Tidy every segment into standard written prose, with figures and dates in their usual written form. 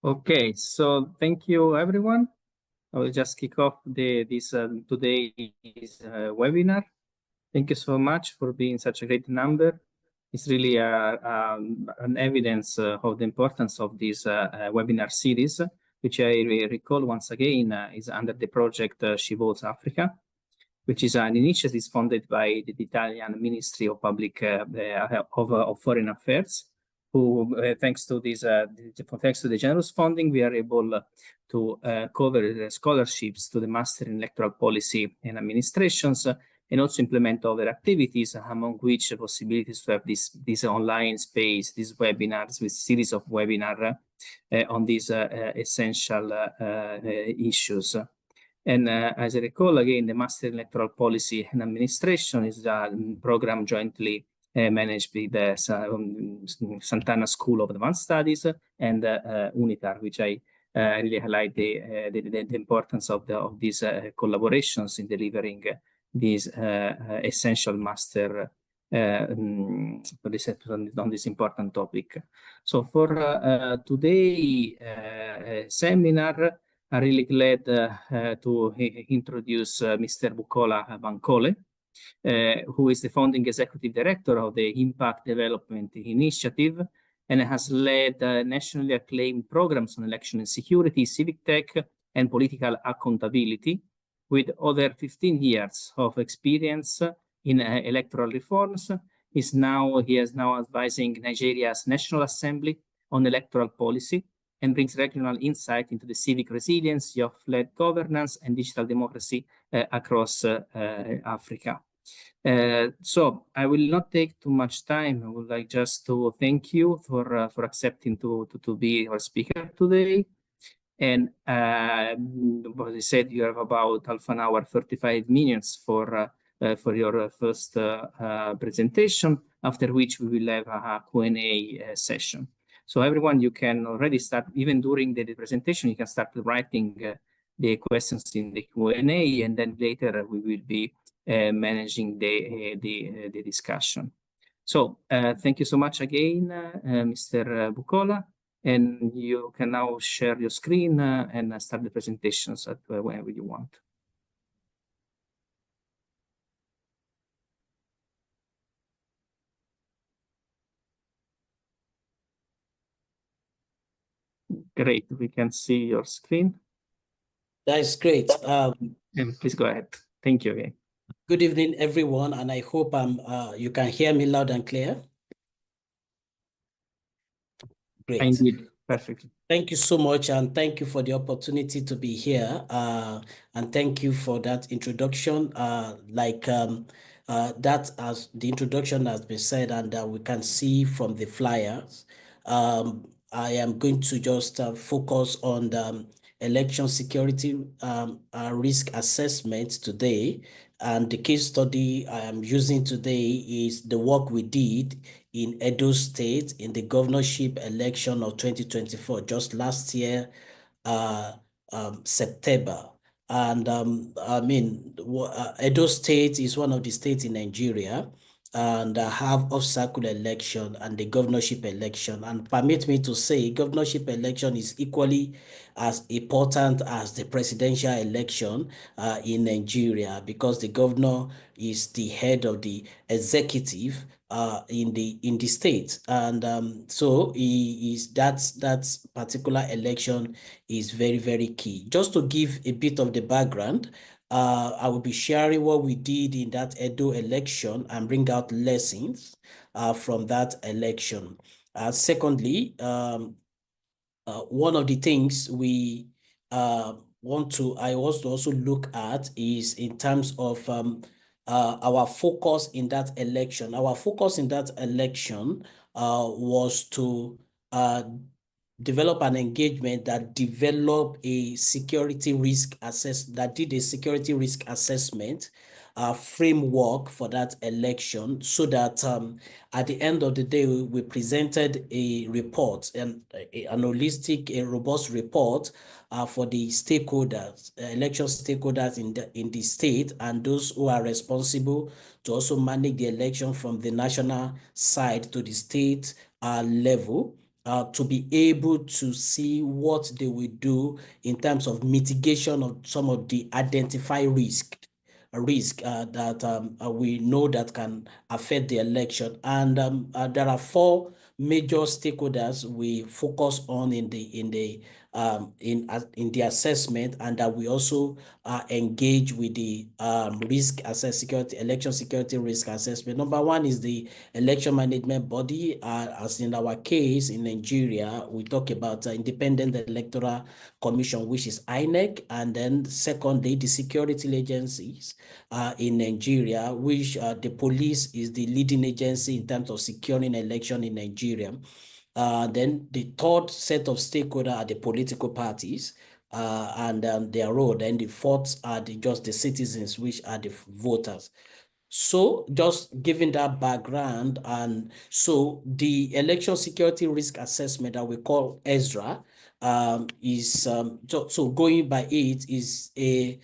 Okay, so thank you, everyone. I will just kick off today's webinar. Thank you so much for being such a great number. It's really an evidence of the importance of this webinar series, which I recall once again is under the project She Votes Africa, which is an initiative funded by the Italian Ministry of of Foreign Affairs, who, thanks to the generous funding, we are able to cover scholarships to the Master in Electoral Policy and Administrations, and also implement other activities, among which possibilities to have this online space, these webinars, with series of webinars on these essential issues. And as I recall, again, the Master in Electoral Policy and Administration is a program jointly managed with the Sant'Anna School of Advanced Studies and UNITAR, which I really highlight the importance of these collaborations in delivering these essential master on this important topic. So for today's seminar, I'm really glad to introduce Mr. Bukola Bankole, who is the founding executive director of the Impact Development Initiative and has led nationally acclaimed programs on election and security, civic tech, and political accountability, with over 15 years of experience in electoral reforms. He is now advising Nigeria's National Assembly on electoral policy, and brings regional insight into the civic resilience of led governance and digital democracy across Africa. So I will not take too much time. I would like just to thank you for accepting to be our speaker today. And as I said, you have about half an hour, 35 minutes for your first presentation, after which we will have a Q&A session. So everyone, you can already start, even during the presentation, you can start writing the questions in the Q&A, and then later we will be managing the discussion. So thank you so much again, Mr. Bukola, and you can now share your screen and start the presentations at whenever you want. Great, we can see your screen. That's great. Please go ahead. Thank you again. Good evening, everyone, and I hope you can hear me loud and clear. Great. Indeed, perfectly. Thank you so much, and thank you for the opportunity to be here. And thank you for that introduction. That as the introduction has been said, and we can see from the flyers, I am going to just focus on the election security risk assessment today. And the case study I am using today is the work we did in Edo State in the governorship election of 2024, just last year, September. And I mean, Edo State is one of the states in Nigeria, and have off-cycle election and the governorship election. And permit me to say, governorship election is equally as important as the presidential election in Nigeria, because the governor is the head of the executive in the state, and so that particular election is very, very key. Just to give a bit of the background, I will be sharing what we did in that Edo election and bring out lessons from that election. Secondly, one of the things we I want to also look at is in terms of our focus in that election. Our focus in that election was to develop an engagement that developed a security risk did a security risk assessment framework for that election, so that at the end of the day, we presented a report, and an holistic, a robust report for the stakeholders, election stakeholders in the state, and those who are responsible to also manage the election from the national side to the state level. to be able to see what they will do in terms of mitigation of some of the identified risk that we know that can affect the election. And there are four major stakeholders we focus on in the assessment, and that we also engage with the election security risk assessment. Number one is the election management body. As in our case in Nigeria, we talk about Independent Electoral Commission, which is INEC, and then secondly, the security agencies in Nigeria, which the police is the leading agency in terms of securing election in Nigeria. Then the third set of stakeholders are the political parties and their role. Then the fourth are just the citizens, which are the voters. So just giving that background, and so the election security risk assessment that we call ESRA is so going by it is an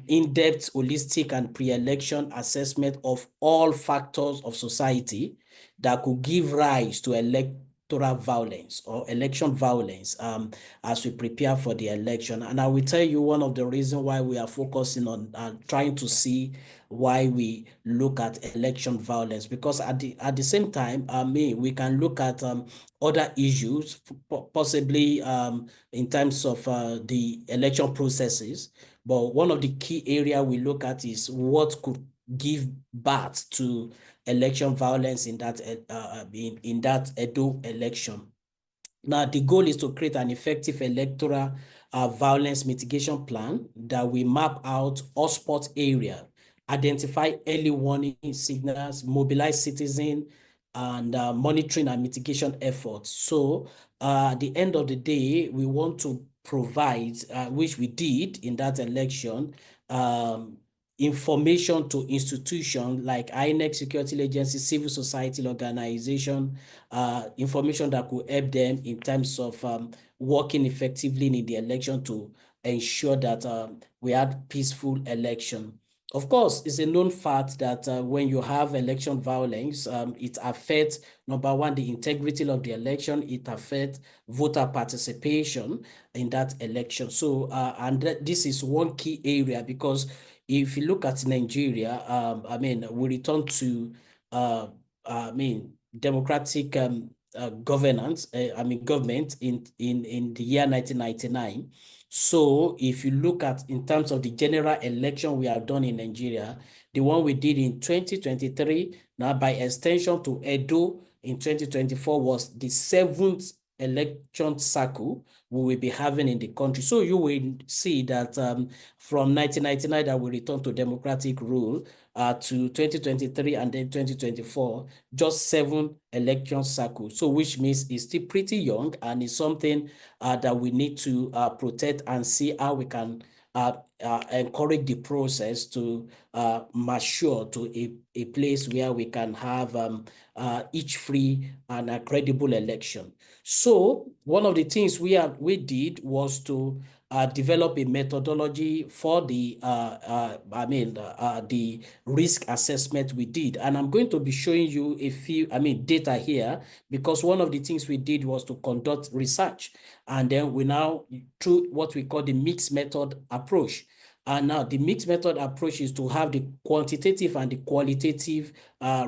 in-depth, holistic, and pre-election assessment of all factors of society that could give rise to electoral violence or election violence as we prepare for the election. And I will tell you one of the reasons why we are focusing on trying to see why we look at election violence, because at the same time, we can look at other issues, possibly in terms of the election processes. But one of the key areas we look at is what could give birth to election violence in that Edo election. Now, the goal is to create an effective electoral violence mitigation plan that we map out hotspot area, identify early warning signals, mobilize citizens, and monitoring and mitigation efforts. So at the end of the day, we want to provide, which we did in that election, information to institutions like INEC, security agency, civil society organization, information that could help them in terms of working effectively in the election to ensure that we had peaceful election. Of course, it's a known fact that when you have election violence, it affects, number one, the integrity of the election. It affects voter participation in that election. So, this is one key area, because if you look at Nigeria, we return to, democratic governance, government in the year 1999. So if you look at in terms of the general election we have done in Nigeria, the one we did in 2023, now by extension to Edo in 2024, was the 7th election cycle we will be having in the country. So you will see that from 1999 that we return to democratic rule to 2023 and then 2024, just 7 election cycles. So which means it's still pretty young, and it's something that we need to protect and see how we can encourage the process to mature to a place where we can have each free and a credible election. So one of the things we did was to develop a methodology for the risk assessment we did. And I'm going to be showing you a few data here, because one of the things we did was to conduct research, and then we now through what we call the mixed method approach. And now the mixed method approach is to have the quantitative and the qualitative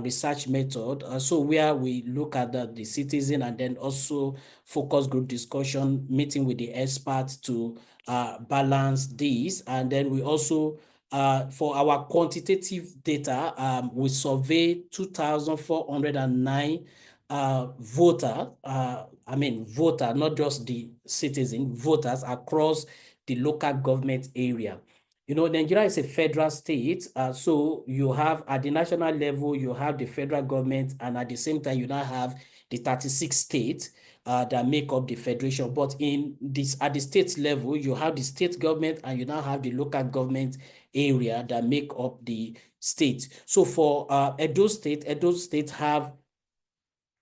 research method. So where we look at the citizen, and then also focus group discussion, meeting with the experts to balance these. And then we also, for our quantitative data, we surveyed 2,409 voter, not just the citizen, voters across the local government area. You know, Nigeria is a federal state, so you have at the national level, you have the federal government, and at the same time, you now have the 36 states that make up the federation. But at the state level, you have the state government, and you now have the local government area that make up the state. So for Edo State have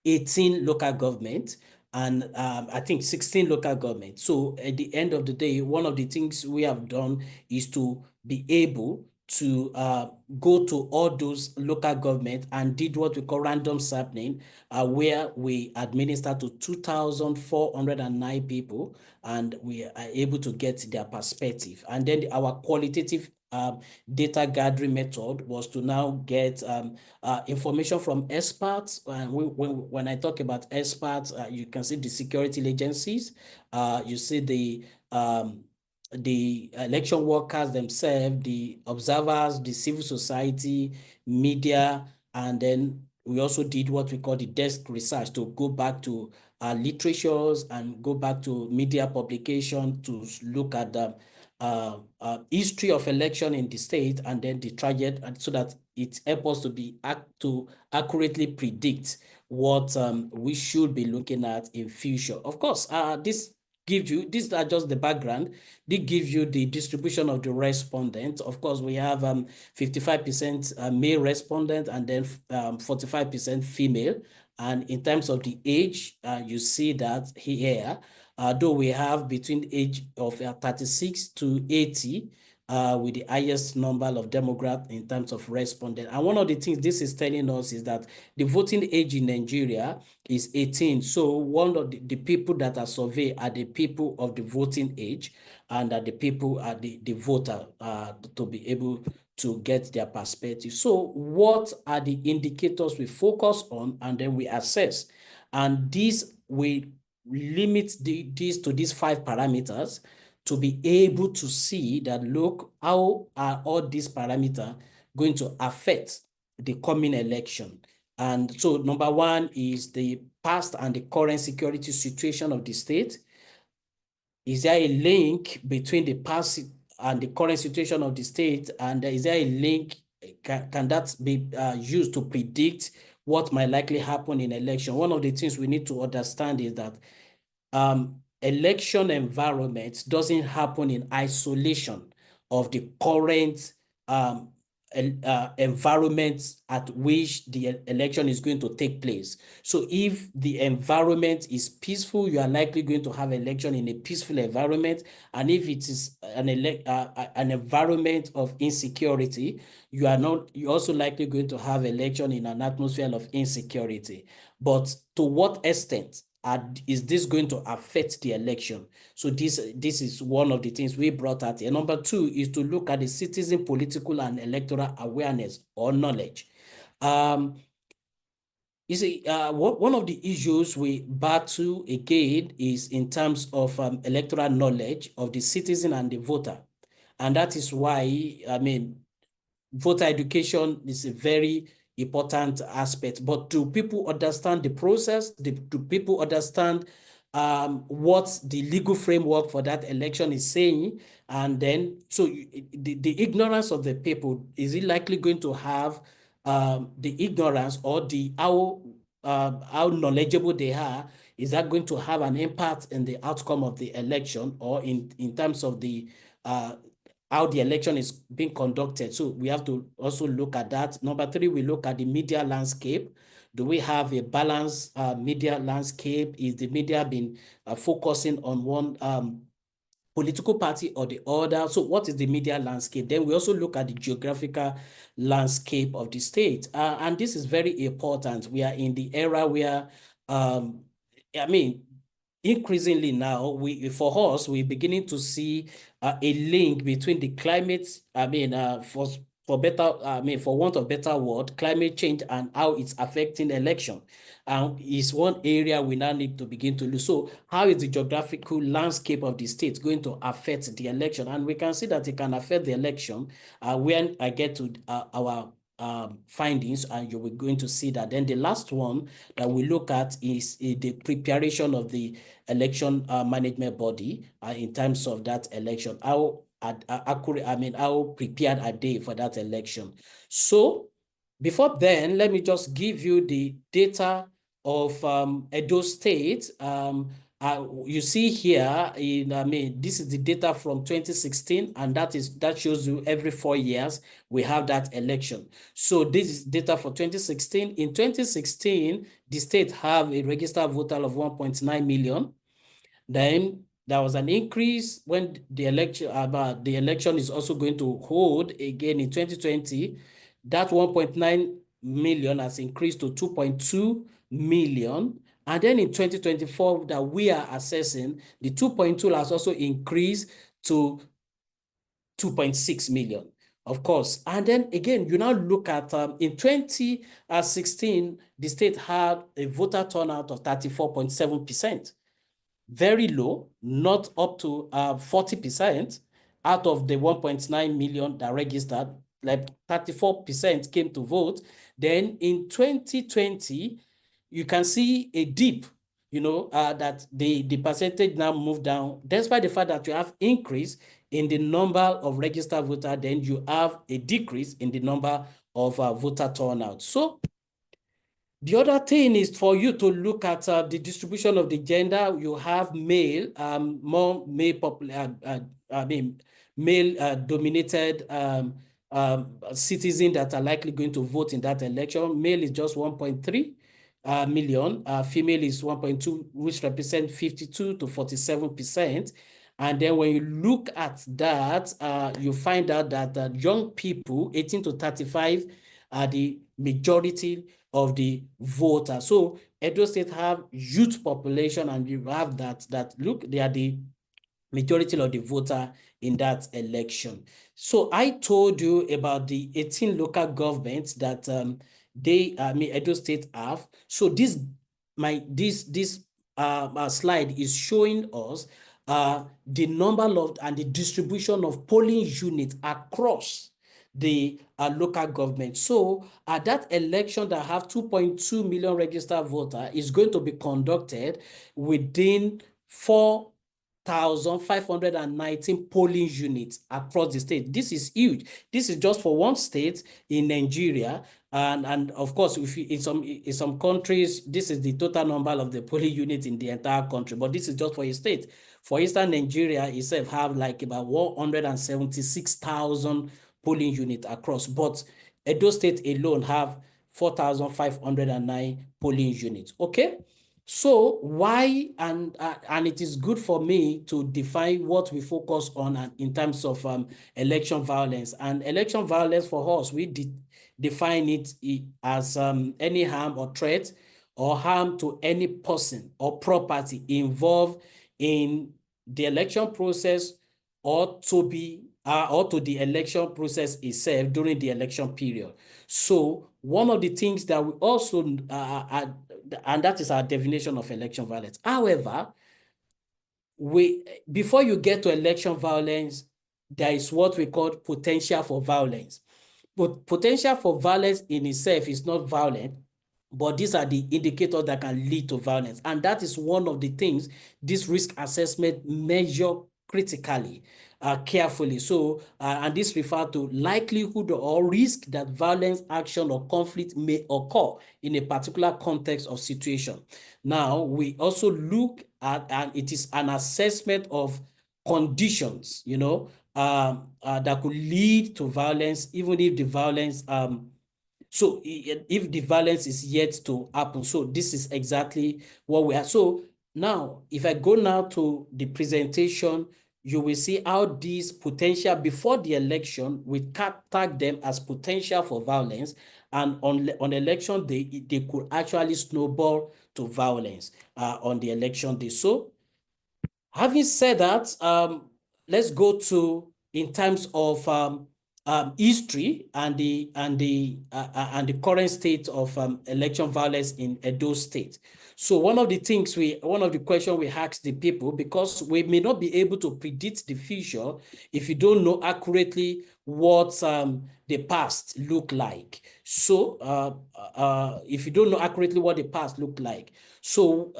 18 local government, and I think 16 local governments. So at the end of the day, one of the things we have done is to be able to go to all those local government and did what we call random sampling, where we administer to 2,409 people, and we are able to get their perspective. And then our qualitative data gathering method was to now get information from experts. And when I talk about experts, you can see the security agencies, you see the election workers themselves, the observers, the civil society, media, and then we also did what we call the desk research to go back to literatures and go back to media publication to look at the history of election in the state and then the trajectory, so that it helps us to accurately predict what we should be looking at in future. Of course, these are just the background. They give you the distribution of the respondents. Of course, we have 55% male respondent and then 45% female. And in terms of the age, you see that here, though we have between age of 36 to 80, with the highest number of demographics in terms of respondents. And one of the things this is telling us is that the voting age in Nigeria is 18. So one of the people that are surveyed are the people of the voting age, and that the people are the voter to be able to get their perspective. So what are the indicators we focus on and then we assess? And these we limit these to these 5 parameters to be able to see that, look, how are all these parameters going to affect the coming election? And so number 1 is the past and the current security situation of the state. Is there a link between the past and the current situation of the state? And is there a link, can that be used to predict what might likely happen in election? One of the things we need to understand is that election environment doesn't happen in isolation of the current environment at which the election is going to take place. So if the environment is peaceful, you are likely going to have election in a peaceful environment. And if it is an environment of insecurity, you're also likely going to have election in an atmosphere of insecurity. But to what extent is this going to affect the election? So this is one of the things we brought out here. Number 2 is to look at the citizen political and electoral awareness or knowledge. You see, one of the issues we battle again is in terms of electoral knowledge of the citizen and the voter. And that is why, I mean, voter education is a very important aspect. But do people understand the process? Do people understand what the legal framework for that election is saying? And then, so the ignorance of the people, is it likely going to have the ignorance or how knowledgeable they are? Is that going to have an impact in the outcome of the election, or in terms of the how the election is being conducted? So we have to also look at that. Number 3, we look at the media landscape. Do we have a balanced media landscape? Is the media been focusing on one political party or the other? So what is the media landscape? Then we also look at the geographical landscape of the state. And this is very important. We are in the era where, I mean, increasingly now, for us, we're beginning to see a link between the climate, for want of better word, climate change and how it's affecting election. And is one area we now need to begin to look. So how is the geographical landscape of the state going to affect the election? And we can see that it can affect the election when I get to our findings, and you will going to see that. Then the last one that we look at is the preparation of the election management body in terms of that election. How accurate, how prepared are they for that election? So before then, let me just give you the data of Edo State. You see here, this is the data from 2016, and that shows you every 4 years we have that election. So this is data for 2016. In 2016, the state have a registered voter of 1.9 million. Then there was an increase when the election is also going to hold again in 2020. That 1.9 million has increased to 2.2 million. And then in 2024 that we are assessing, the 2.2 has also increased to 2.6 million, of course. And then again, you now look at in 2016, the state had a voter turnout of 34.7%. Very low, not up to 40% out of the 1.9 million that registered, like 34% came to vote. Then in 2020, you can see a dip, that the percentage now moved down, despite the fact that you have increase in the number of registered voters, then you have a decrease in the number of voter turnout. So the other thing is for you to look at the distribution of the gender. You have male, more male dominated citizens that are likely going to vote in that election. Male is just 1.3 million. Female is 1.2, which represent 52 to 47%. And then when you look at that, you find out that young people, 18 to 35, are the majority of the voters. So Edo State have youth population, and you have that look, they are the majority of the voter in that election. So I told you about the 18 local governments that Edo State have. So this slide is showing us the number of and the distribution of polling units across the local government. So that election that have 2.2 million registered voters is going to be conducted within 4,519 polling units across the state. This is huge. This is just for one state in Nigeria. And of course, if you, in some countries, this is the total number of the polling units in the entire country. But this is just for a state. For instance, Nigeria itself have like about 176,000 polling unit across, but Edo State alone have 4,509 polling units. Okay, so why, and it is good for me to define what we focus on in terms of election violence. And election violence for us, we define it as any harm or threat or harm to any person or property involved in the election process or to the election process itself during the election period. So one of the things that we also, and that is our definition of election violence. However, before you get to election violence, there is what we call potential for violence. But potential for violence in itself is not violent, but these are the indicators that can lead to violence. And that is one of the things this risk assessment measure critically, carefully. So, and this refers to likelihood or risk that violence, action, or conflict may occur in a particular context or situation. Now, we also look at, and it is an assessment of conditions, that could lead to violence, even if the violence, so if the violence is yet to happen. So this is exactly what we have. So now, if I go now to the presentation, you will see how these potential before the election, we tag them as potential for violence, and on election day, they could actually snowball to violence on the election day. So having said that, let's go to in terms of history and the current state of election violence in Edo State. So one of the questions we ask the people, because we may not be able to predict the future if you don't know accurately what the past looked like. So if you don't know accurately what the past looked like, so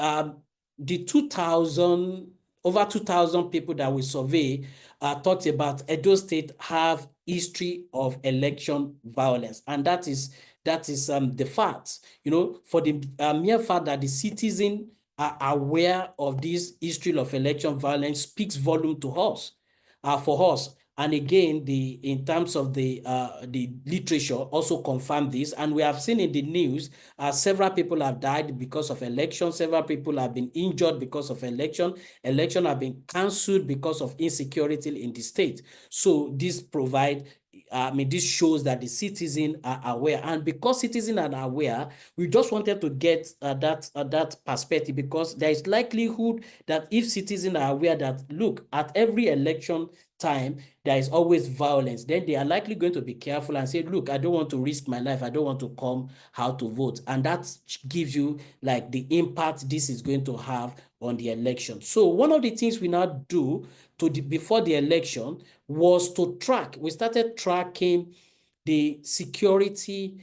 the over 2,000 people that we survey talked about Edo State have history of election violence, and that is the fact. For the mere fact that the citizens are aware of this history of election violence speaks volume to us, for us, And again, in terms of the literature also confirm this. And we have seen in the news, several people have died because of election. Several people have been injured because of election. Election have been cancelled because of insecurity in the state. So this this shows that the citizens are aware. And because citizens are aware, we just wanted to get that perspective, because there is likelihood that if citizens are aware that, look, at every election time, there is always violence, then they are likely going to be careful and say, look, I don't want to risk my life. I don't want to come how to vote. And that gives you like the impact this is going to have on the election. So one of the things we now do before the election was to track. We started tracking the security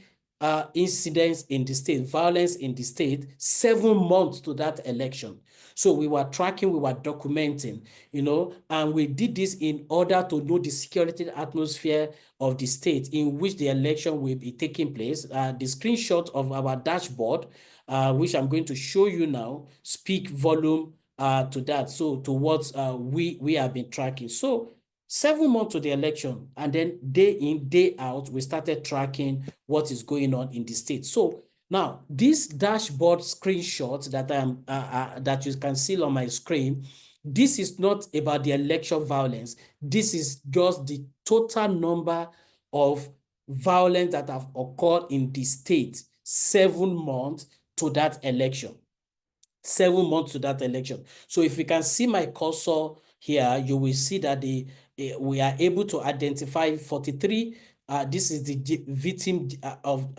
incidents in the state, violence in the state, 7 months to that election. So we were tracking, we were documenting, and we did this in order to know the security atmosphere of the state in which the election will be taking place. The screenshot of our dashboard, which I'm going to show you now, speak volume to that. So to what we have been tracking. So 7 months to the election, and then day in, day out, we started tracking what is going on in the state. So now, this dashboard screenshot that you can see on my screen, this is not about the election violence. This is just the total number of violence that have occurred in the state 7 months to that election. 7 months to that election. So if you can see my cursor here, you will see that we are able to identify 43. This is the victim of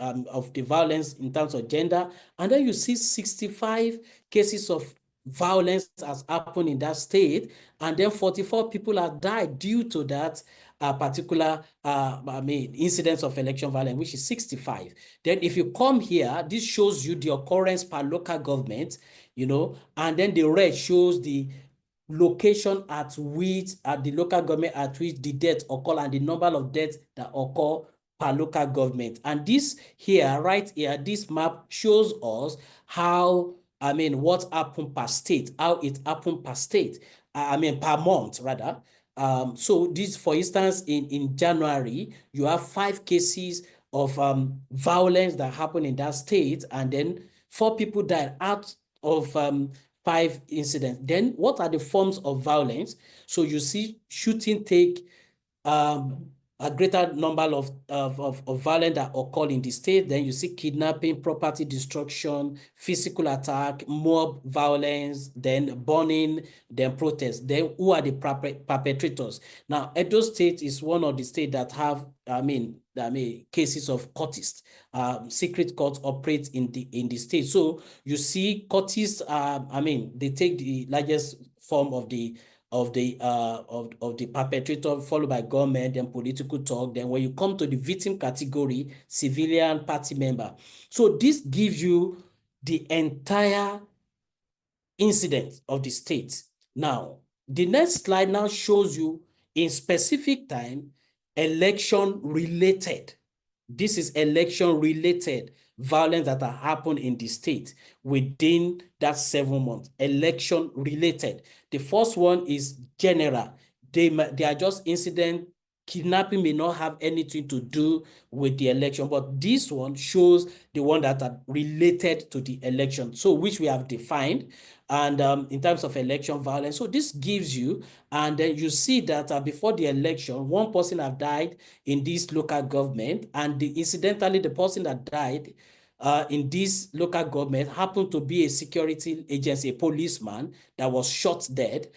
the violence in terms of gender. And then you see 65 cases of violence has happened in that state. And then 44 people have died due to that particular incidents of election violence, which is 65. Then if you come here, this shows you the occurrence per local government, and then the red shows the location at the local government at which the death occur and the number of deaths that occur per local government. And this here, right here, this map shows us how, what happened per state, how it happened per state, per month rather. So this, for instance, in January, you have 5 cases of violence that happened in that state, and then 4 people died out of 5 incidents. Then what are the forms of violence? So you see shooting take a greater number of violence that occur in the state. Then you see kidnapping, property destruction, physical attack, mob violence, then burning, then protest. Then who are the perpetrators? Now, Edo State is one of the states that have, cases of cultists. Secret courts operate in the state. So you see cultists, they take the largest form of the perpetrator, followed by government, then political talk. Then when you come to the victim category, civilian party member. So this gives you the entire incident of the state. Now, the next slide now shows you in specific time, election-related. This is election-related violence that have happened in the state within that 7 months, election-related. The first one is general. They are just incident. Kidnapping may not have anything to do with the election, but this one shows the one that are related to the election, so which we have defined. And in terms of election violence, so this gives you, and then you see that before the election, 1 person have died in this local government, and incidentally, the person that died in this local government happened to be a security agency, a policeman that was shot dead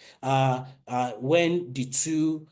when the 2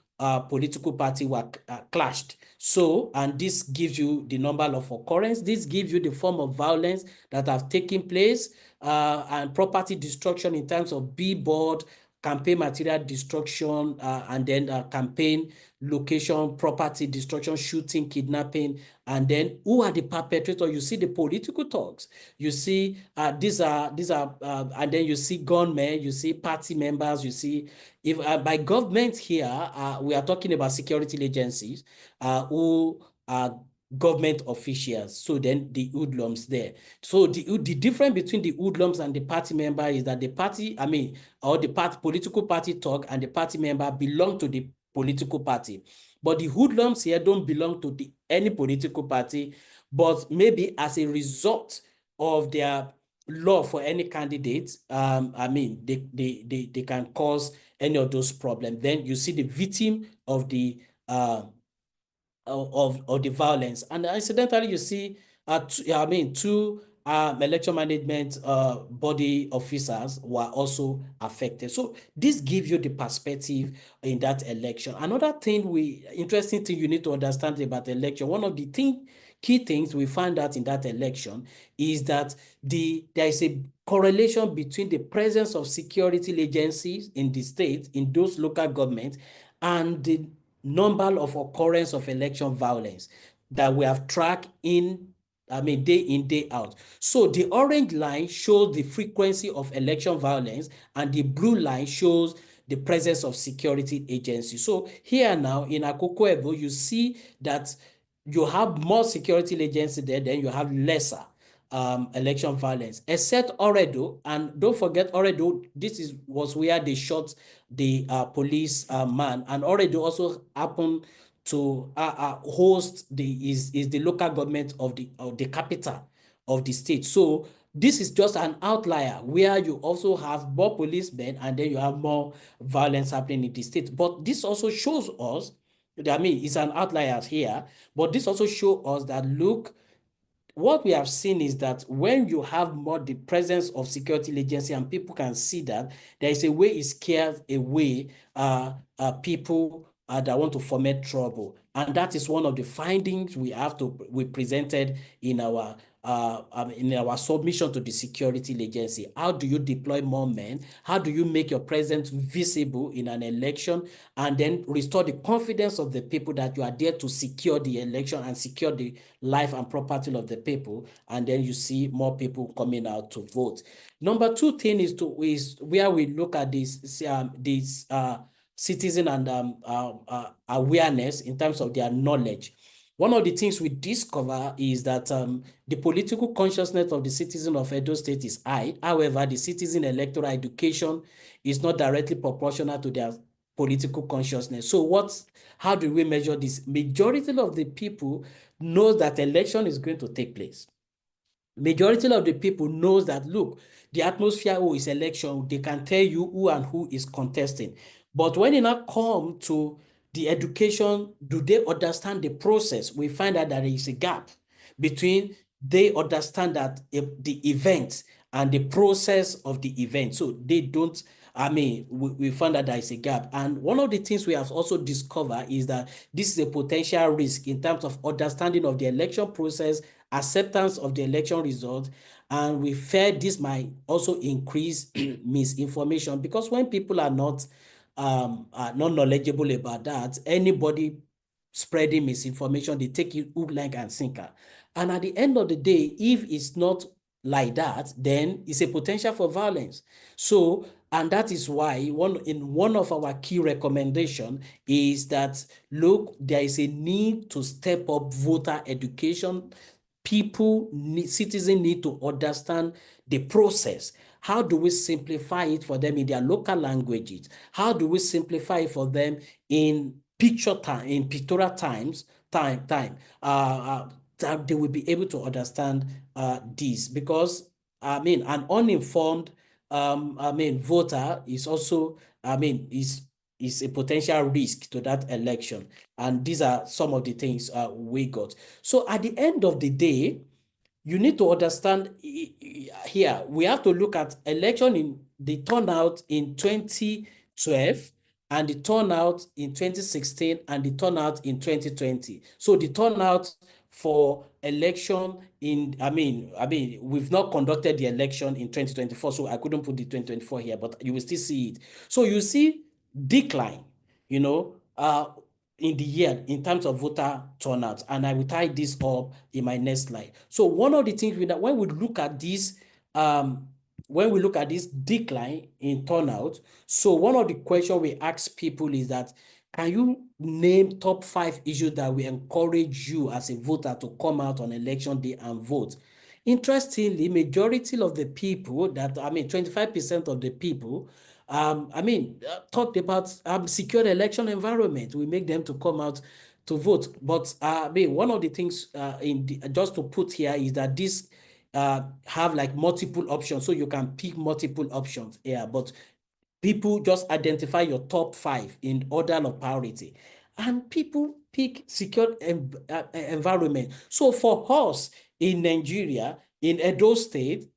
political party were clashed. So, and this gives you the number of occurrence. This gives you the form of violence that have taken place, and property destruction in terms of billboard, campaign material destruction, and then campaign location, property destruction, shooting, kidnapping, and then who are the perpetrators? You see the political thugs. You see these are, and then you see gunmen, you see party members, you see, if by government here, we are talking about security agencies who are government officials. So then the hoodlums there. So the difference between the hoodlums and the party member is that the party, or the political party thug and the party member belong to the political party. But the hoodlums here don't belong to any political party, but maybe as a result of their love for any candidate, I mean, they can cause any of those problems. Then you see the victim of the the violence, and incidentally, you see, two election management body officers were also affected. So this gives you the perspective in that election. Another interesting thing you need to understand about the election. One of the key things we find out in that election is that there is a correlation between the presence of security agencies in the state, in those local governments, and the number of occurrence of election violence that we have tracked day in, day out. So the orange line shows the frequency of election violence, and the blue line shows the presence of security agencies. So here now in Akoko Edo, you see that you have more security agencies there, then you have lesser election violence, except Oredo. And don't forget Oredo, was where they shot the police man, and Oredo also happened to host is the local government of the capital of the state. So this is just an outlier where you also have more policemen and then you have more violence happening in the state. But this also shows us, I mean, it's an outlier here, but this also shows us that, look, what we have seen is that when you have more the presence of security agency and people can see that, there is a way it scares away people that want to foment trouble. And that is one of the findings we presented in our submission to the security agency. How do you deploy more men? How do you make your presence visible in an election and then restore the confidence of the people that you are there to secure the election and secure the life and property of the people? And then you see more people coming out to vote. Number two thing is where we look at this citizen and awareness in terms of their knowledge. One of the things we discover is that the political consciousness of the citizen of Edo State is high. However, the citizen electoral education is not directly proportional to their political consciousness. So how do we measure this? Majority of the people knows that election is going to take place. Majority of the people knows that, look, the atmosphere is election. They can tell you who and who is contesting. But when it now comes to the education, do they understand the process? We find out that there is a gap between they understand that the event and the process of the event. So they don't, we found that there is a gap. And one of the things we have also discovered is that this is a potential risk in terms of understanding of the election process, acceptance of the election result, and we fear this might also increase misinformation, because when people are not knowledgeable about that, anybody spreading misinformation, they take it hook, line, and sinker. And at the end of the day, if it's not like that, then it's a potential for violence. So, and that is why one of our key recommendations is that, look, there is a need to step up voter education. Citizens need to understand the process. How do we simplify it for them in their local languages? How do we simplify it for them in pictorial times, that they will be able to understand this? Because, an uninformed, voter is also, is a potential risk to that election. And these are some of the things we got. So at the end of the day, you need to understand here, we have to look at election in the turnout in 2012 and the turnout in 2016 and the turnout in 2020. So the turnout for election we've not conducted the election in 2024, so I couldn't put the 2024 here, but you will still see it. So you see decline, in the year in terms of voter turnout, and I will tie this up in my next slide. So one of the things when we look at this, decline in turnout, so one of the questions we ask people is that, can you name top 5 issues that will encourage you as a voter to come out on election day and vote? Interestingly, majority of the people 25% of the people I mean, talked about secure election environment. We make them to come out to vote. But I mean, one of the things just to put here is that this have like multiple options, so you can pick multiple options here. But people just identify your top 5 in order of priority, and people pick secure environment. So for us in Nigeria, in Edo State,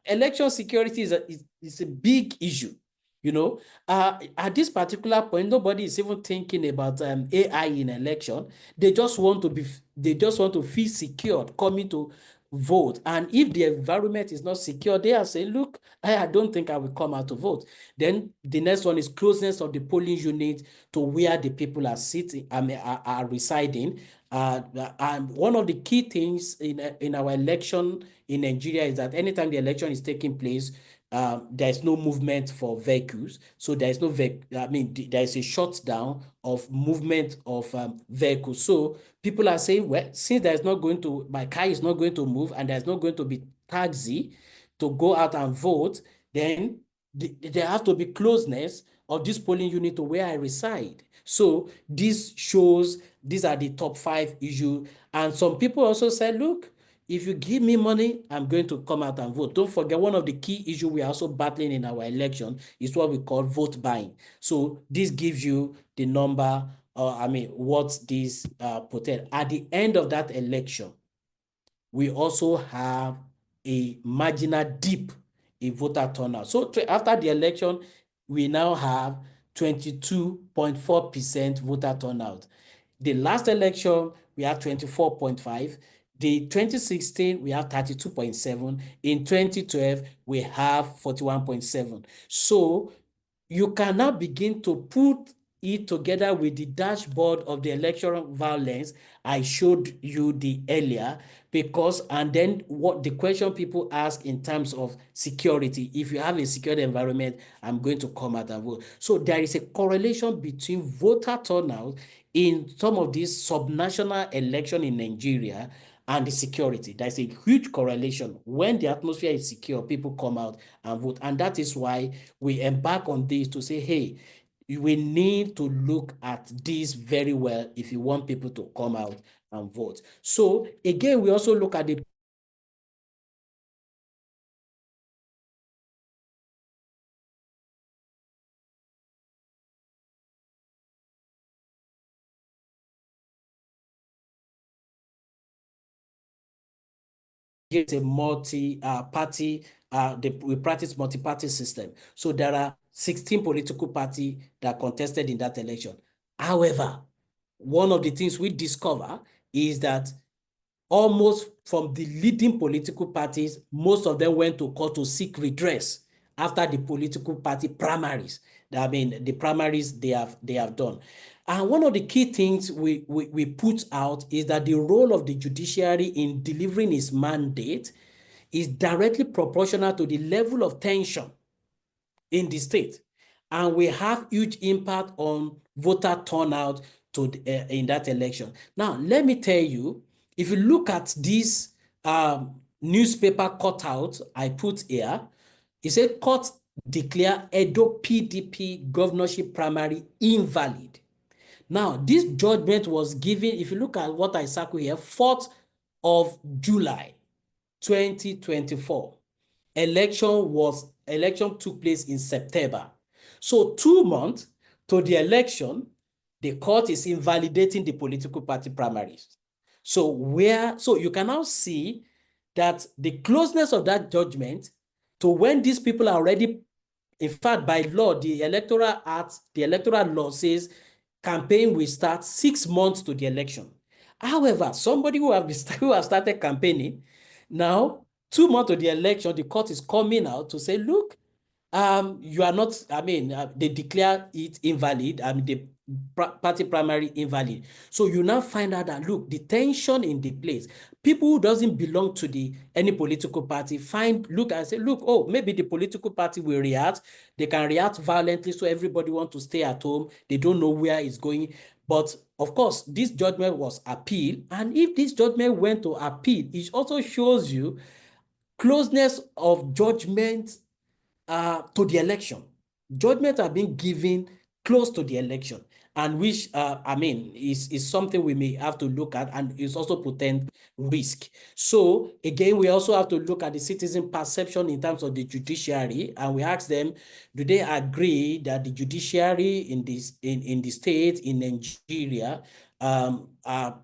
election security is a big issue. You know, at this particular point, nobody is even thinking about AI in election. They just want to feel secured coming to vote. And if the environment is not secure, they are saying, look, I don't think I will come out to vote. Then the next one is closeness of the polling unit to where the people are sitting, are residing. And one of the key things in our election in Nigeria is that anytime the election is taking place, there is no movement for vehicles. So there is no, there is a shutdown of movement of vehicles. So people are saying, well, since my car is not going to move and there's not going to be taxi to go out and vote, then there has to be closeness of this polling unit to where I reside. So this shows these are the top 5 issues. And some people also said, look, if you give me money, I'm going to come out and vote. Don't forget, one of the key issues we are also battling in our election is what we call vote buying. So this gives you the number, what this portends. At the end of that election, we also have a marginal dip in voter turnout. So after the election, we now have 22.4% voter turnout. The last election, we had 24.5. The 2016, we have 32.7. In 2012, we have 41.7. So you can now begin to put it together with the dashboard of the electoral violence I showed you earlier, and then what the question people ask in terms of security, if you have a secure environment, I'm going to come out and vote. So there is a correlation between voter turnout in some of these subnational election in Nigeria and the security. There's a huge correlation. When the atmosphere is secure, people come out and vote. And that is why we embark on this to say, hey, we need to look at this very well if you want people to come out and vote. So again, we also look at the it's a multi-party, we practice multi-party system. So there are 16 political parties that contested in that election. However, one of the things we discover is that almost from the leading political parties, most of them went to court to seek redress after the political party primaries. I mean, the primaries they have done. And one of the key things we put out is that the role of the judiciary in delivering its mandate is directly proportional to the level of tension in the state. And we have huge impact on voter turnout in that election. Now, let me tell you, if you look at this newspaper cutout I put here, it said court declare Edo PDP governorship primary invalid. Now, this judgment was given, if you look at what I circle here, 4th of July, 2024. Election took place in September. So 2 months to the election, the court is invalidating the political party primaries. So you can now see that the closeness of that judgment to when these people are already, in fact, by law, the electoral law says campaign will start 6 months to the election. However, somebody who has started campaigning now, 2 months to the election, the court is coming out to say, look, you are not, they declare it invalid, the party primary invalid. So you now find out that, look, the tension in the place, people who doesn't belong to any political party look and say, look, oh, maybe the political party will react. They can react violently, so everybody wants to stay at home. They don't know where it's going. But of course, this judgment was appealed. And if this judgment went to appeal, it also shows you closeness of judgment to the election. judgment are being given close to the election, and which is something we may have to look at, and is also potent risk. So again, we also have to look at the citizen perception in terms of the judiciary, and we ask them, do they agree that the judiciary in the state in Nigeria are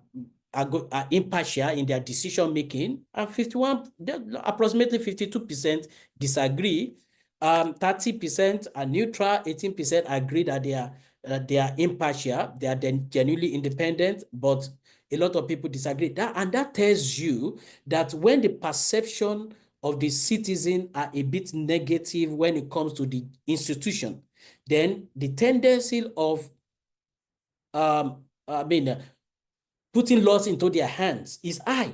impartial in their decision making? And approximately 52% disagree. 30% are neutral, 18% agree that they are impartial, they are genuinely independent, but a lot of people disagree. And that tells you that when the perception of the citizen are a bit negative when it comes to the institution, then the tendency of putting laws into their hands is high.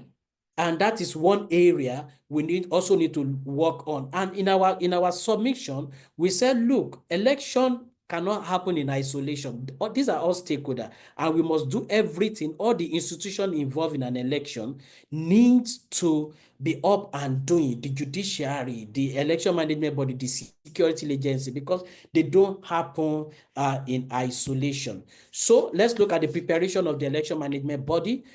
And that is one area we also need to work on. And in our submission, we said, look, election cannot happen in isolation. These are all stakeholders, and we must do everything. All the institutions involved in an election needs to be up and doing. The judiciary, the election management body, the security agency, because they don't happen in isolation. So let's look at the preparation of the election management body.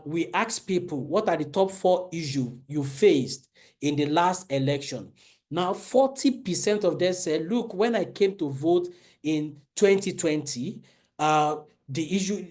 We asked people, what are the top 4 issues you faced in the last election? Now, 40% of them said, look, when I came to vote in 2020, the issue,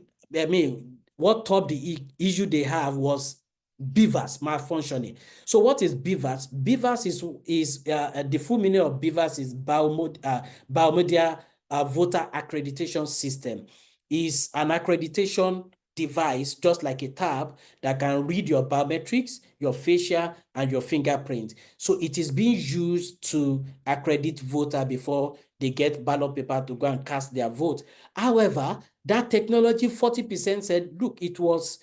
what top the issue they have was BVAS malfunctioning. So what is BVAS? BVAS is the full meaning of BVAS is Biomedia Voter Accreditation System. Is an accreditation device, just like a tab, that can read your biometrics, your facial, and your fingerprint. So it is being used to accredit voter before they get ballot paper to go and cast their vote. However, that technology, 40% said, look, it was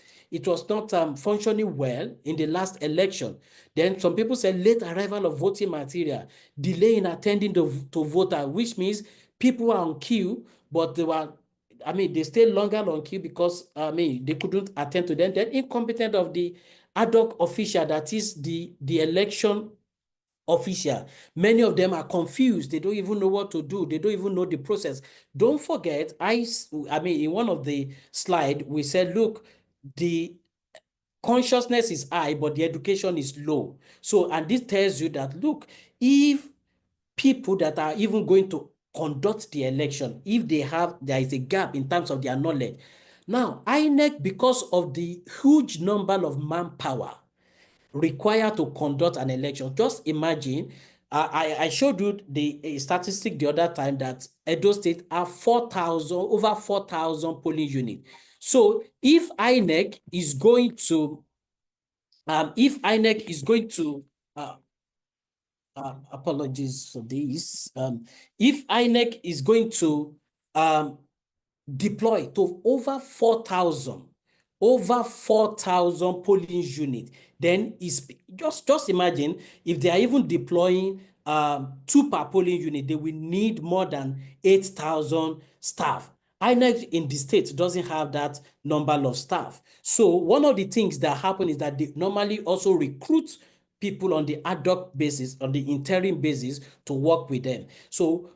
not functioning well in the last election. Then some people said late arrival of voting material, delay in attending to voter, which means people were on queue, but they stayed longer on queue because they couldn't attend to them. Then incompetent of the ad hoc official, that is the election official. Many of them are confused. They don't even know what to do. They don't even know the process. Don't forget, in one of the slides, we said, look, the consciousness is high, but the education is low. So, and this tells you that, look, if people that are even going to conduct the election, if there is a gap in terms of their knowledge. Now, INEC, because of the huge number of manpower required to conduct an election, just imagine, I showed you the statistic the other time that Edo State have over 4,000 polling units. So if INEC is going to, apologies for this. If INEC is going to deploy to over 4,000 polling units, then just imagine if they are even deploying 2 per polling unit, they will need more than 8,000 staff. INEC in the state doesn't have that number of staff. So one of the things that happen is that they normally also recruit people on the ad hoc basis, on the interim basis, to work with them. So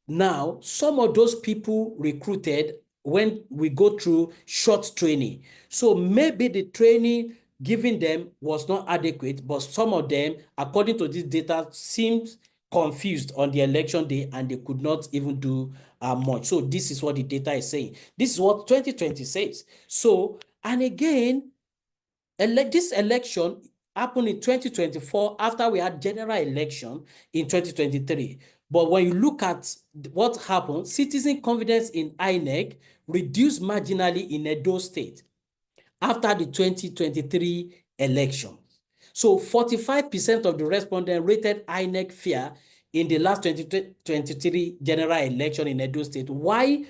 now, some of those people recruited when we go through short training. So maybe the training given them was not adequate, but some of them, according to this data, seemed confused on the election day, and they could not even do much. So this is what the data is saying. This is what 2020 says. So, and again, this election happened in 2024 after we had general election in 2023. But when you look at what happened, citizen confidence in INEC reduced marginally in Edo State after the 2023 election. So 45% of the respondents rated INEC fair in the last 2023 general election in Edo State. Why?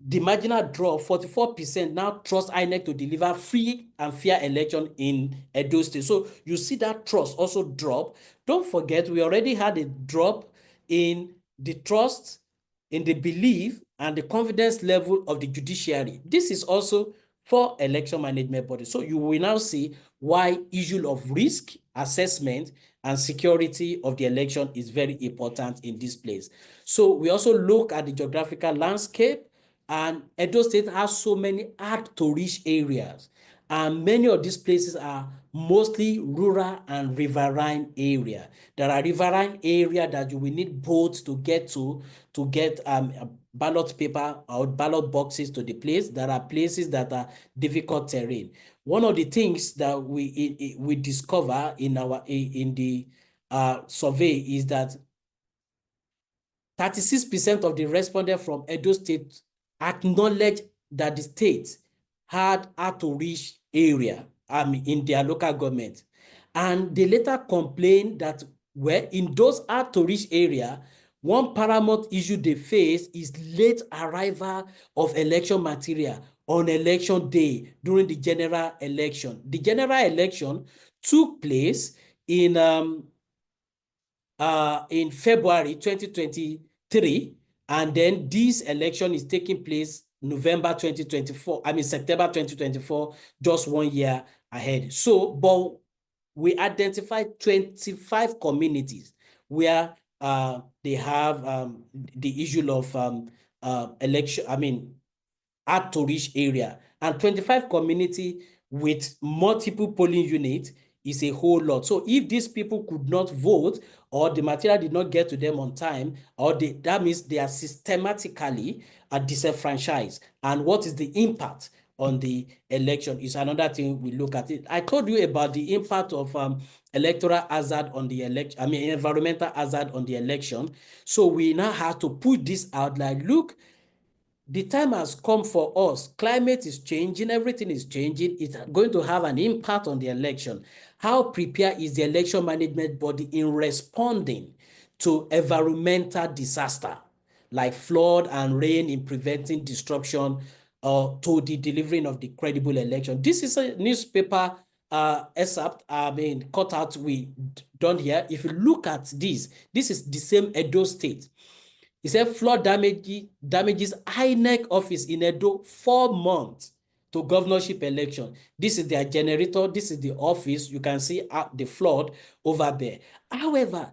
The marginal draw, 44% now trust INEC to deliver free and fair election in Edo State. So you see that trust also drop. Don't forget, we already had a drop in the trust, in the belief, and the confidence level of the judiciary. This is also for election management body. So you will now see why issue of risk assessment and security of the election is very important in this place. So we also look at the geographical landscape, and Edo State has so many hard to reach areas. And many of these places are mostly rural and riverine area. There are riverine area that you will need boats to get ballot paper or ballot boxes to the place. There are places that are difficult terrain. One of the things that we discover in the survey is that 36% of the respondents from Edo State acknowledged that the state had to reach area in their local government. And they later complained that in those hard to reach area, one paramount issue they face is late arrival of election material on election day during the general election. The general election took place in February 2023, and then this election is taking place September 2024, just 1 year ahead. So, but we identified 25 communities where they have the issue of hard to reach area, and 25 community with multiple polling units is a whole lot. So if these people could not vote, or the material did not get to them on time, or that means they are systematically disenfranchised. And what is the impact on the election is another thing we look at it. I told you about the impact of electoral hazard on the election, environmental hazard on the election. So we now have to put this out like, look, the time has come for us. Climate is changing. Everything is changing. It's going to have an impact on the election. How prepared is the election management body in responding to environmental disaster like flood and rain, in preventing disruption to the delivering of the credible election? This is a newspaper excerpt, cutout we done here. If you look at this is the same Edo State. He said flood damages INEC office in Edo 4 months to governorship election. This is their generator. This is the office. You can see the flood over there. However,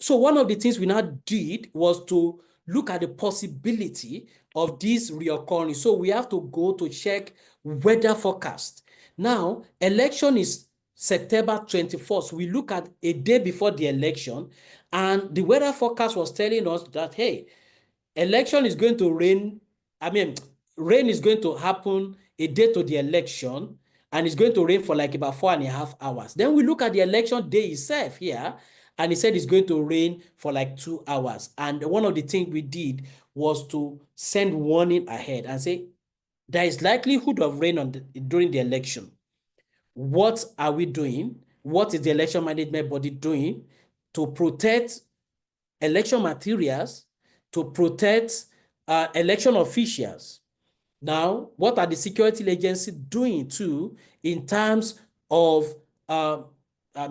one of the things we now did was to look at the possibility of this reoccurring. So we have to go to check weather forecast. Now, election is September 24th. We look at a day before the election, and the weather forecast was telling us that, hey, election is going to rain. Rain is going to happen a day to the election, and it's going to rain for like about 4.5 hours. Then we look at the election day itself here, and he said it's going to rain for like 2 hours. And one of the things we did was to send warning ahead and say, there is likelihood of rain during the election. What are we doing? What is the election management body doing to protect election materials, to protect election officials? Now, what are the security agencies doing too in terms of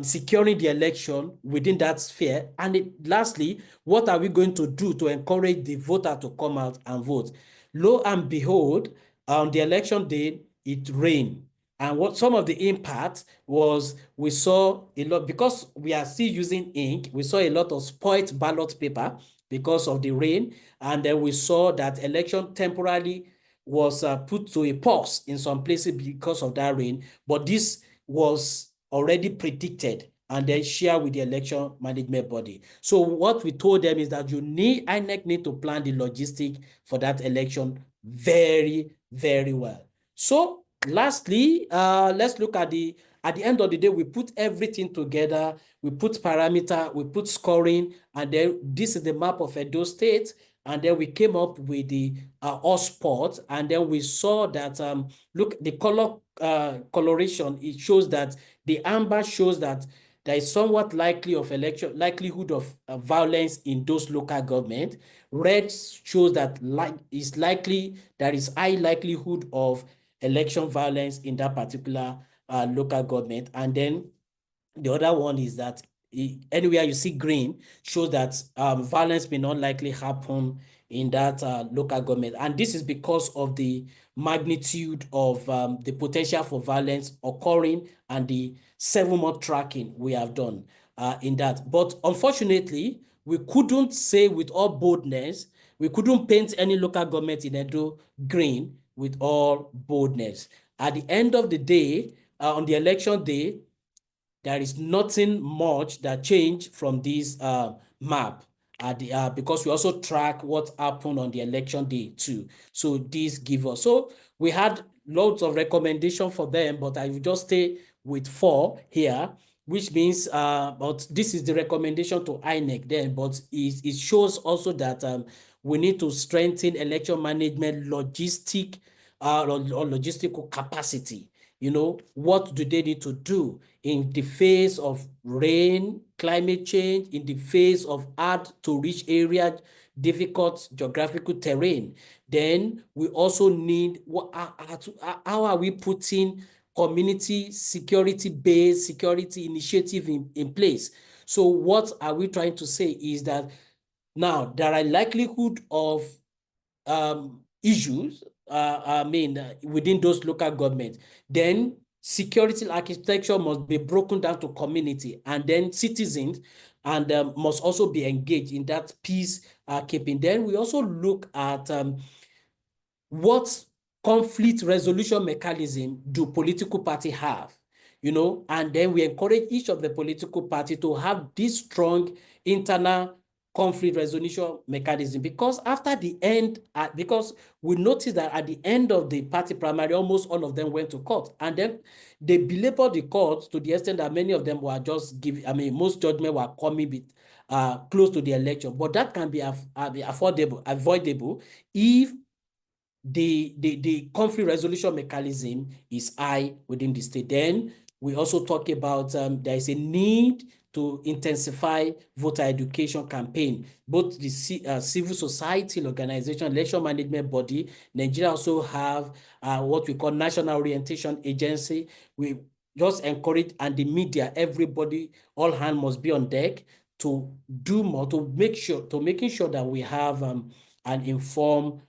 securing the election within that sphere? And lastly, what are we going to do to encourage the voter to come out and vote? Lo and behold, on the election day, it rained. And what some of the impact was, we saw a lot, because we are still using ink, we saw a lot of spoiled ballot paper because of the rain. And then we saw that election temporarily was put to a pause in some places because of that rain. But this was already predicted and then shared with the election management body. So what we told them is that INEC need to plan the logistic for that election very, very well. So lastly, let's look at the end of the day, we put everything together. We put parameter, we put scoring, and then this is the map of Edo State. And then we came up with the hotspot, and then we saw that, look, the coloration, it shows that the amber shows that there is somewhat likelihood of violence in those local government. Red shows that there is high likelihood of election violence in that particular local government. And then the other one is that anywhere you see green shows that violence may not likely happen in that local government. And this is because of the magnitude of the potential for violence occurring and the 7-month tracking we have done in that. But unfortunately, we couldn't say with all boldness, we couldn't paint any local government in Edo green with all boldness. At the end of the day, on the election day, there is nothing much that changed from this map because we also track what happened on the election day too. So this gives us. So we had lots of recommendations for them, but I will just stay with 4 here, which means, but this is the recommendation to INEC then, but it shows also that we need to strengthen election management logistical capacity. You know, what do they need to do in the face of rain, climate change, in the face of hard to reach area, difficult geographical terrain? Then we also need, how are we putting community security-based security initiative in place? So what are we trying to say is that now there are likelihood of issues within those local governments. Then security architecture must be broken down to community, and then citizens and must also be engaged in that peace keeping. Then we also look at what conflict resolution mechanism do political party have, you know, and then we encourage each of the political party to have this strong internal conflict resolution mechanism, because after the end, because we noticed that at the end of the party primary, almost all of them went to court, and then they belabored the court to the extent that many of them were just giving, most judgment were coming with close to the election. But that can be avoidable if the conflict resolution mechanism is high within the state. Then we also talk about there is a need to intensify voter education campaign. Both the civil society organization, election management body, Nigeria also have what we call National Orientation Agency. We just encourage, and the media, everybody, all hands must be on deck to do more, to making sure that we have an informed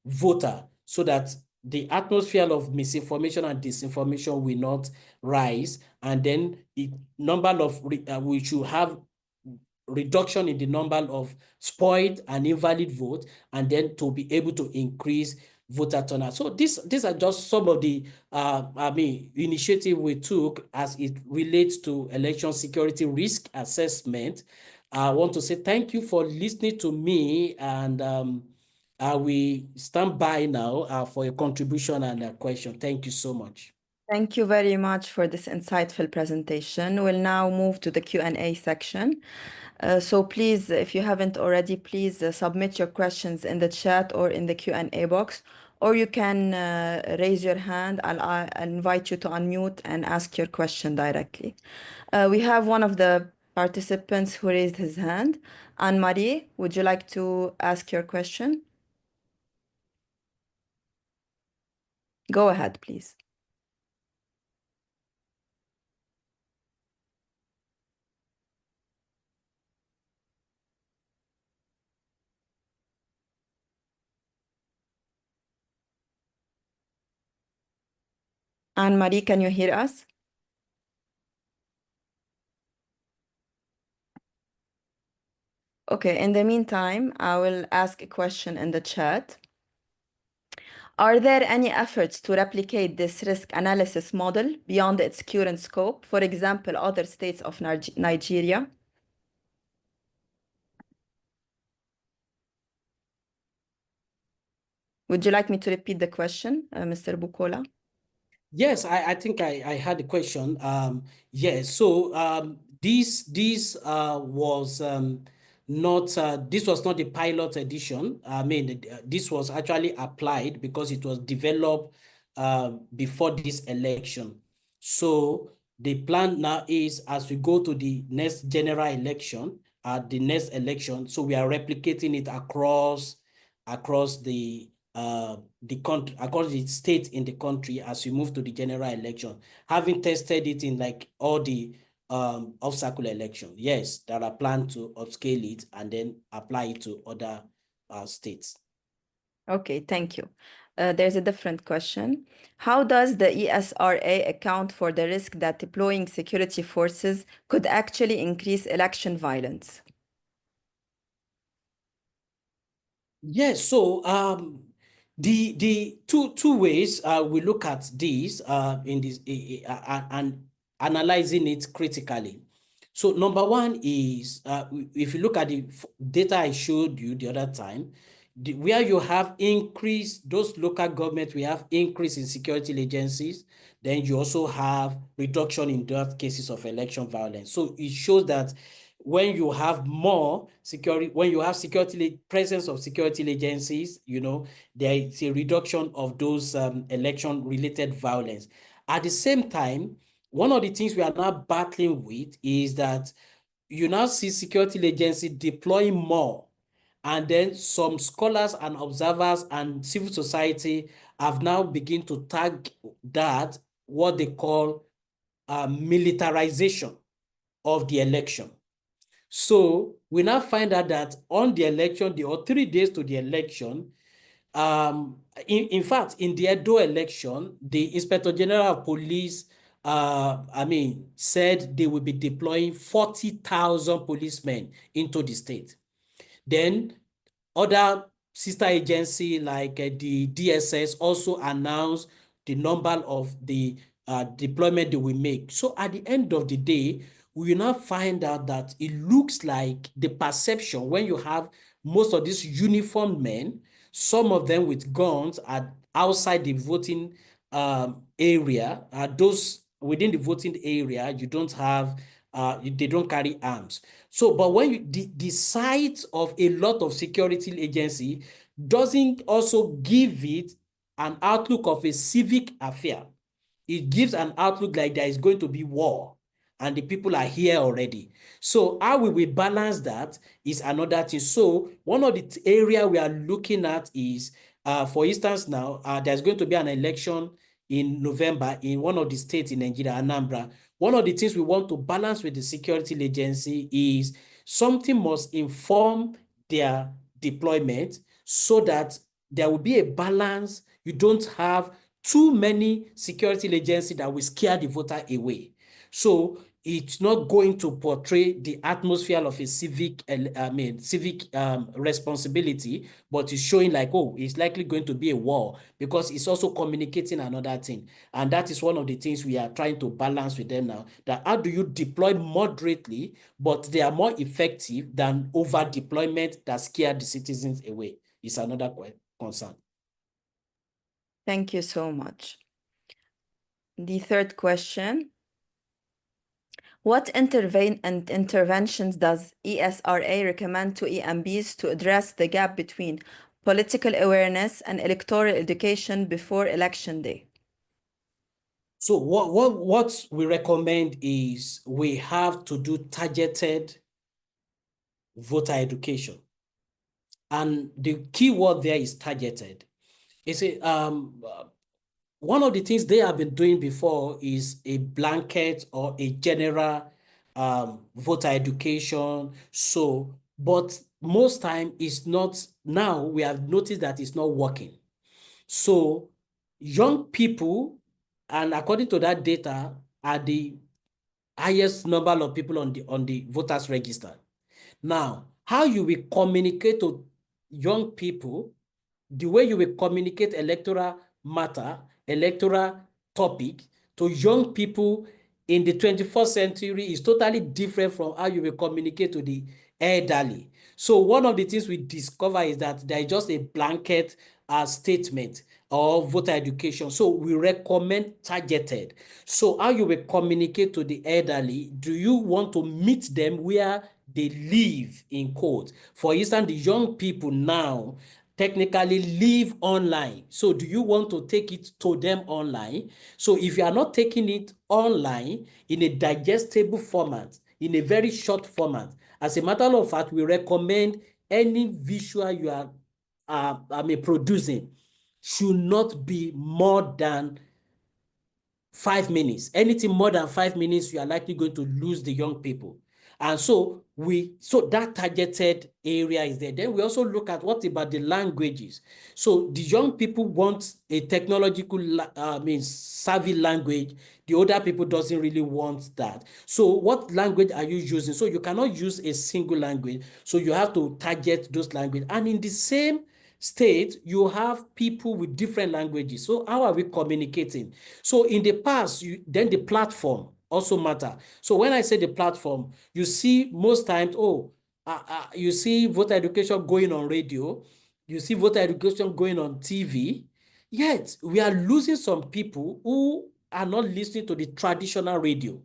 voter, so that the atmosphere of misinformation and disinformation will not rise, and then the number of we should have reduction in the number of spoiled and invalid votes, and then to be able to increase voter turnout. So these are just some of the initiative we took as it relates to election security risk assessment. I want to say thank you for listening to me, and we stand by now for a contribution and a question. Thank you so much. Thank you very much for this insightful presentation. We'll now move to the Q&A section. So please, if you haven't already, please submit your questions in the chat or in the Q&A box, or you can raise your hand. I'll invite you to unmute and ask your question directly. We have one of the participants who raised his hand. Anne-Marie, would you like to ask your question? Go ahead, please. Anne-Marie, can you hear us? Okay, in the meantime, I will ask a question in the chat. Are there any efforts to replicate this risk analysis model beyond its current scope? For example, other states of Nigeria? Would you like me to repeat the question, Mr. Bukola? Yes, I think I had a question. Yes, so this was not this was not the pilot edition. This was actually applied because it was developed before this election. So the plan now is, as we go to the next general election, so we are replicating it across the country, across the state in the country as we move to the general election, having tested it in like all the off-cycle election. Yes, there are plans to upscale it and then apply it to other states. Okay, thank you. There's a different question. How does the ESRA account for the risk that deploying security forces could actually increase election violence? Yes, so the two ways we look at this in this and analyzing it critically. So number one is if you look at the data I showed you the other time, where you have increase, those local governments, we have increase in security agencies, then you also have reduction in those cases of election violence. So it shows that when you have more security, when you have presence of security agencies, you know, there is a reduction of those election-related violence. At the same time, one of the things we are now battling with is that you now see security agencies deploying more. And then some scholars and observers and civil society have now begun to tag that what they call militarization of the election. So we now find out that on the election, or 3 days to the election, in fact, in the Edo election, the Inspector General of Police, said they will be deploying 40,000 policemen into the state. Then other sister agency like the DSS also announced the number of the deployment they will make. So at the end of the day, we will now find out that it looks like the perception when you have most of these uniformed men, some of them with guns are outside the voting area, those within the voting area, you don't have, they don't carry arms. So, but when you, the sight of a lot of security agency doesn't also give it an outlook of a civic affair. It gives an outlook like there is going to be war and the people are here already. So how we will balance that is another thing. So one of the area we are looking at is, for instance, now there's going to be an election in November in one of the states in Nigeria, Anambra. One of the things we want to balance with the security agency is something must inform their deployment so that there will be a balance. You don't have too many security agencies that will scare the voter away. So it's not going to portray the atmosphere of a civic, responsibility, but it's showing like, oh, it's likely going to be a war because it's also communicating another thing. And that is one of the things we are trying to balance with them now, that how do you deploy moderately, but they are more effective than over deployment that scare the citizens away. It's another concern. Thank you so much. The third question. What interventions does ESRA recommend to EMBs to address the gap between political awareness and electoral education before election day? So what we recommend is we have to do targeted voter education. And the key word there is targeted. It's one of the things they have been doing before is a blanket or a general voter education. So, but most time it's not, now we have noticed that it's not working. So young people, and according to that data, are the highest number of people on the voters register. Now, how you will communicate to young people, the way you will communicate electoral matter, electoral topic to young people in the 21st century is totally different from how you will communicate to the elderly. So one of the things we discover is that there is just a blanket statement or voter education. So we recommend targeted. So how you will communicate to the elderly, do you want to meet them where they live, in quotes? For instance, the young people now technically live online. So do you want to take it to them online? So if you are not taking it online in a digestible format, in a very short format, as a matter of fact, we recommend any visual you are producing should not be more than 5 minutes. Anything more than 5 minutes, you are likely going to lose the young people. And so that targeted area is there. Then we also look at what about the languages. So the young people want a technological, savvy language. The older people doesn't really want that. So what language are you using? So you cannot use a single language. So you have to target those languages. And in the same state, you have people with different languages. So how are we communicating? So in the past, then the platform also matter. So when I say the platform, you see most times, you see voter education going on radio, you see voter education going on TV, yet we are losing some people who are not listening to the traditional radio.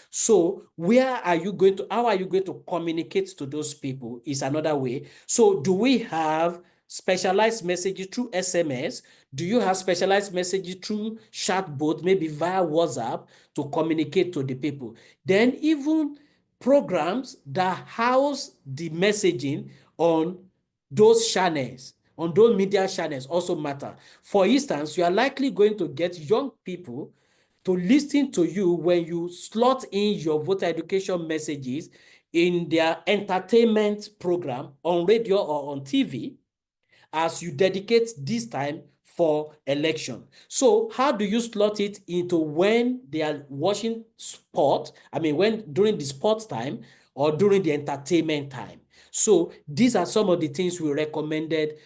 So how are you going to communicate to those people is another way. So do we have specialized messages through SMS? Do you have specialized messages through chatbot, maybe via WhatsApp, to communicate to the people? Then even programs that house the messaging on those channels, on those media channels also matter. For instance, you are likely going to get young people to listen to you when you slot in your voter education messages in their entertainment program on radio or on TV as you dedicate this time for election. So how do you slot it into when they are watching sport? During the sports time or during the entertainment time. So these are some of the things we recommended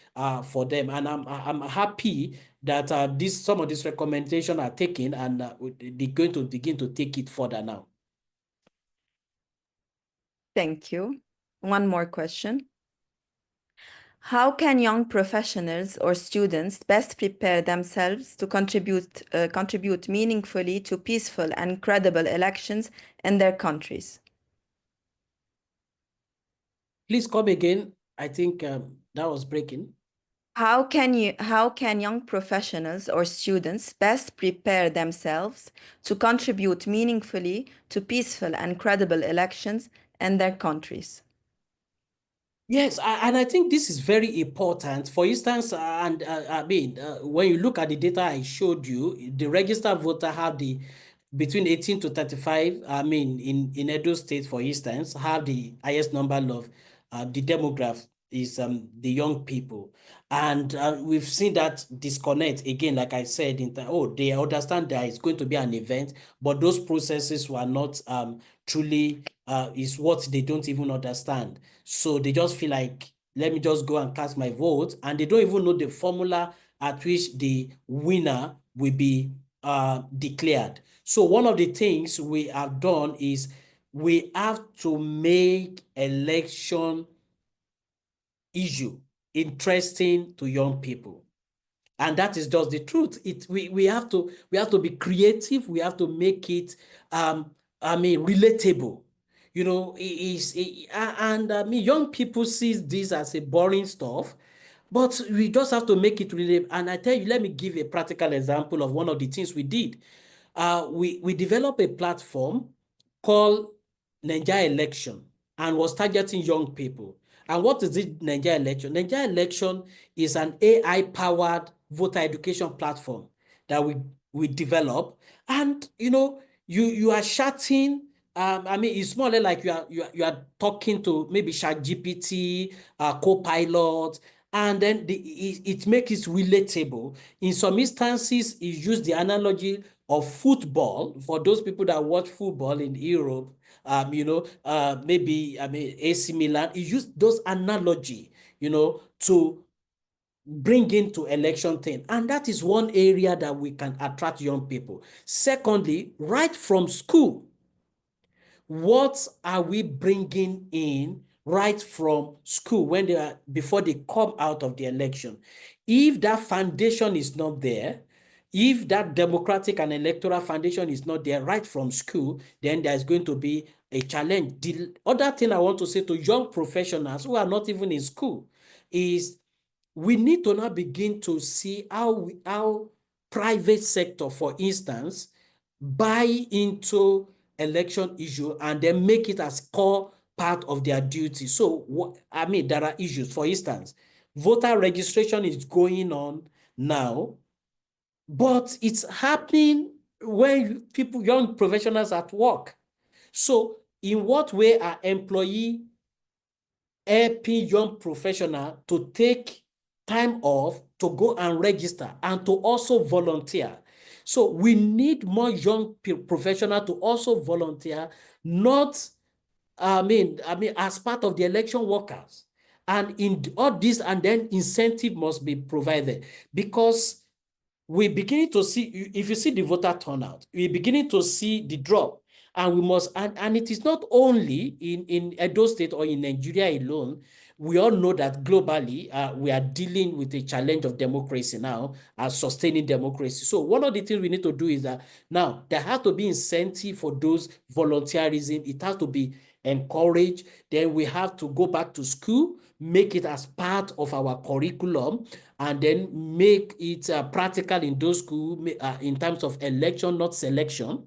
for them, and I'm happy that some of these recommendations are taken, and they're going to begin to take it further now. Thank you. One more question. How can young professionals or students best prepare themselves to contribute meaningfully to peaceful and credible elections in their countries? Please come again. I think that was breaking. How can young professionals or students best prepare themselves to contribute meaningfully to peaceful and credible elections in their countries? Yes, and I think this is very important. For instance, when you look at the data I showed you, the registered voter have between 18 to 35, in Edo State, for instance, have the highest number of the demographic is the young people. And we've seen that disconnect again, like I said, they understand there is going to be an event, but those processes were not truly is what they don't even understand. So they just feel like, let me just go and cast my vote, and they don't even know the formula at which the winner will be declared. So one of the things we have done is we have to make election issue interesting to young people. And that is just the truth. We have to be creative. We have to make it relatable. Young people see this as a boring stuff, but we just have to make it relatable. And I tell you, let me give a practical example of one of the things we did. We developed a platform called Nigeria Election and was targeting young people. And what is it, Nigeria Election? Nigeria Election is an AI-powered voter education platform that we develop. And you are chatting. It's more like you are talking to maybe ChatGPT, Copilot, and then it makes it relatable. In some instances, it uses the analogy of football for those people that watch football in Europe. AC Milan. It used those analogy, to bring into election thing. And that is one area that we can attract young people. Secondly, right from school, what are we bringing in right from school before they come out of the election? If that foundation is not there, if that democratic and electoral foundation is not there right from school, then there's going to be a challenge. The other thing I want to say to young professionals who are not even in school is we need to now begin to see how private sector, for instance, buy into election issue and then make it as core part of their duty. So, there are issues. For instance, voter registration is going on now, but it's happening when people, young professionals at work. So in what way are employee helping young professional to take time off to go and register and to also volunteer? So we need more young professionals to also volunteer, not, as part of the election workers. And in all this, and then incentive must be provided, because we're beginning to see, if you see the voter turnout, we're beginning to see the drop. And we must, and it is not only in Edo State or in Nigeria alone. We all know that globally, we are dealing with the challenge of democracy now, and sustaining democracy. So one of the things we need to do is that now there has to be incentive for those volunteerism. It has to be encouraged. Then we have to go back to school, make it as part of our curriculum, and then make it practical in those schools in terms of election, not selection.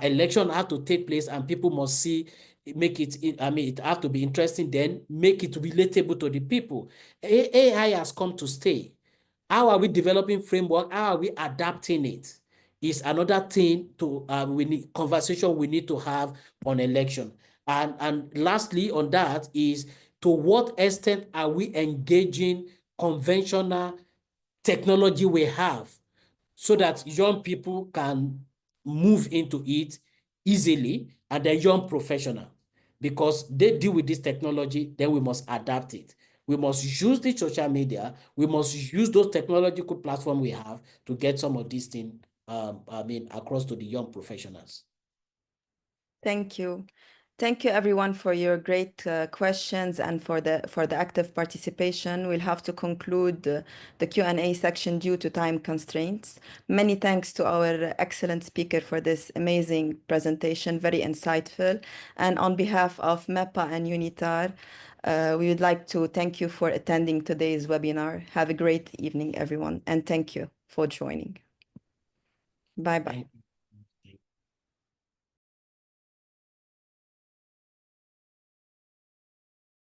Election have to take place, and people must see, make it, it have to be interesting, then make it relatable to the people. AI has come to stay. How are we developing framework? How are we adapting it? Is another thing to conversation we need to have on election. And lastly on that is, to what extent are we engaging conventional technology we have, so that young people can move into it easily, and the young professional, because they deal with this technology, then we must adapt it. We must use the social media. We must use those technological platforms we have to get some of these things, across to the young professionals. Thank you. Thank you everyone for your great questions and for the active participation. We'll have to conclude the Q&A section due to time constraints. Many thanks to our excellent speaker for this amazing presentation, very insightful. And on behalf of MEPA and UNITAR, we would like to thank you for attending today's webinar. Have a great evening, everyone, and thank you for joining. Bye-bye.